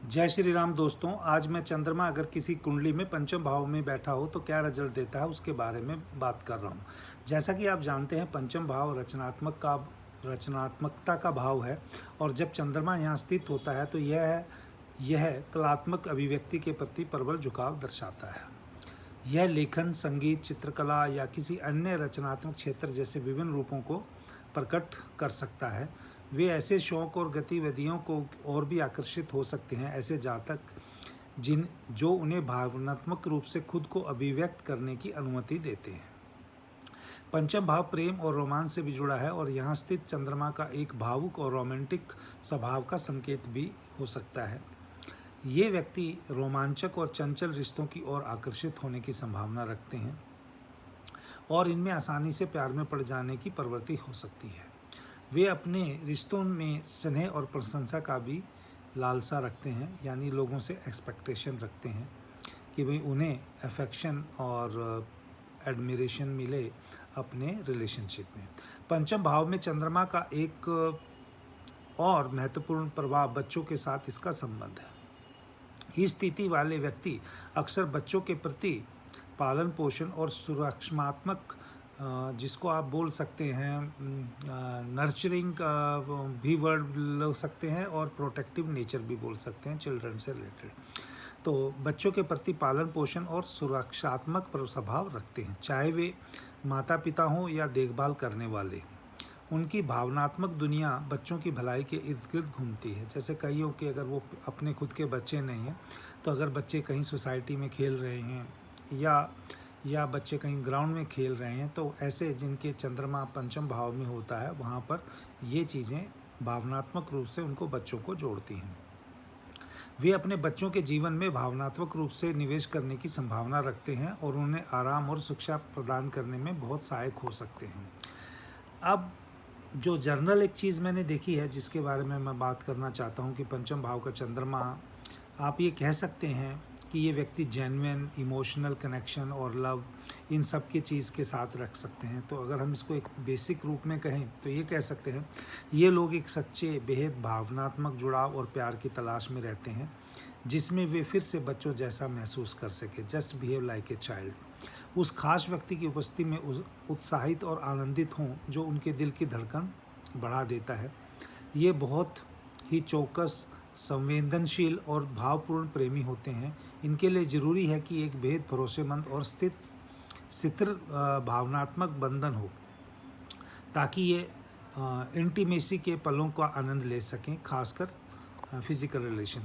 जय श्री राम दोस्तों। आज मैं चंद्रमा अगर किसी कुंडली में पंचम भाव में बैठा हो तो क्या रिजल्ट देता है उसके बारे में बात कर रहा हूँ। जैसा कि आप जानते हैं पंचम भाव रचनात्मकता का भाव है और जब चंद्रमा यहाँ स्थित होता है तो यह कलात्मक अभिव्यक्ति के प्रति प्रबल झुकाव दर्शाता है। यह लेखन, संगीत, चित्रकला या किसी अन्य रचनात्मक क्षेत्र जैसे विभिन्न रूपों को प्रकट कर सकता है। वे ऐसे शौक और गतिविधियों को और भी आकर्षित हो सकते हैं, ऐसे जातक जो उन्हें भावनात्मक रूप से खुद को अभिव्यक्त करने की अनुमति देते हैं। पंचम भाव प्रेम और रोमांस से भी जुड़ा है और यहाँ स्थित चंद्रमा का एक भावुक और रोमांटिक स्वभाव का संकेत भी हो सकता है। ये व्यक्ति रोमांचक और चंचल रिश्तों की ओर आकर्षित होने की संभावना रखते हैं और इनमें आसानी से प्यार में पड़ जाने की प्रवृत्ति हो सकती है। वे अपने रिश्तों में स्नेह और प्रशंसा का भी लालसा रखते हैं, यानी लोगों से एक्सपेक्टेशन रखते हैं कि भाई उन्हें अफेक्शन और एडमिरेशन मिले अपने रिलेशनशिप में। पंचम भाव में चंद्रमा का एक और महत्वपूर्ण प्रभाव बच्चों के साथ इसका संबंध है। इस स्थिति वाले व्यक्ति अक्सर बच्चों के प्रति पालन पोषण और सुरक्षात्मक, जिसको आप बोल सकते हैं नर्चरिंग भी वर्ड ले सकते हैं और प्रोटेक्टिव नेचर भी बोल सकते हैं चिल्ड्रन से रिलेटेड। तो बच्चों के प्रति पालन पोषण और सुरक्षात्मक स्वभाव रखते हैं, चाहे वे माता पिता हों या देखभाल करने वाले। उनकी भावनात्मक दुनिया बच्चों की भलाई के इर्द गिर्द घूमती है। जैसे कईयों के अगर वो अपने खुद के बच्चे नहीं हैं तो अगर बच्चे कहीं सोसाइटी में खेल रहे हैं या बच्चे कहीं ग्राउंड में खेल रहे हैं तो ऐसे जिनके चंद्रमा पंचम भाव में होता है वहाँ पर ये चीज़ें भावनात्मक रूप से उनको बच्चों को जोड़ती हैं। वे अपने बच्चों के जीवन में भावनात्मक रूप से निवेश करने की संभावना रखते हैं और उन्हें आराम और शिक्षा प्रदान करने में बहुत सहायक हो सकते हैं। अब जो जर्नल एक चीज़ मैंने देखी है जिसके बारे में मैं बात करना चाहता हूँ कि पंचम भाव का चंद्रमा, आप ये कह सकते हैं कि ये व्यक्ति जेन्युइन इमोशनल कनेक्शन और लव इन सब की चीज़ के साथ रख सकते हैं। तो अगर हम इसको एक बेसिक रूप में कहें तो ये कह सकते हैं ये लोग एक सच्चे बेहद भावनात्मक जुड़ाव और प्यार की तलाश में रहते हैं जिसमें वे फिर से बच्चों जैसा महसूस कर सके, just behave like a child. उस खास व्यक्ति की उपस्थिति में उत्साहित और आनंदित हों जो उनके दिल की धड़कन बढ़ा देता है। ये बहुत ही चौकस, संवेदनशील और भावपूर्ण प्रेमी होते हैं। इनके लिए ज़रूरी है कि एक बेहद भरोसेमंद और स्थिर भावनात्मक बंधन हो ताकि ये इंटीमेसी के पलों का आनंद ले सकें, खासकर फिजिकल रिलेशन।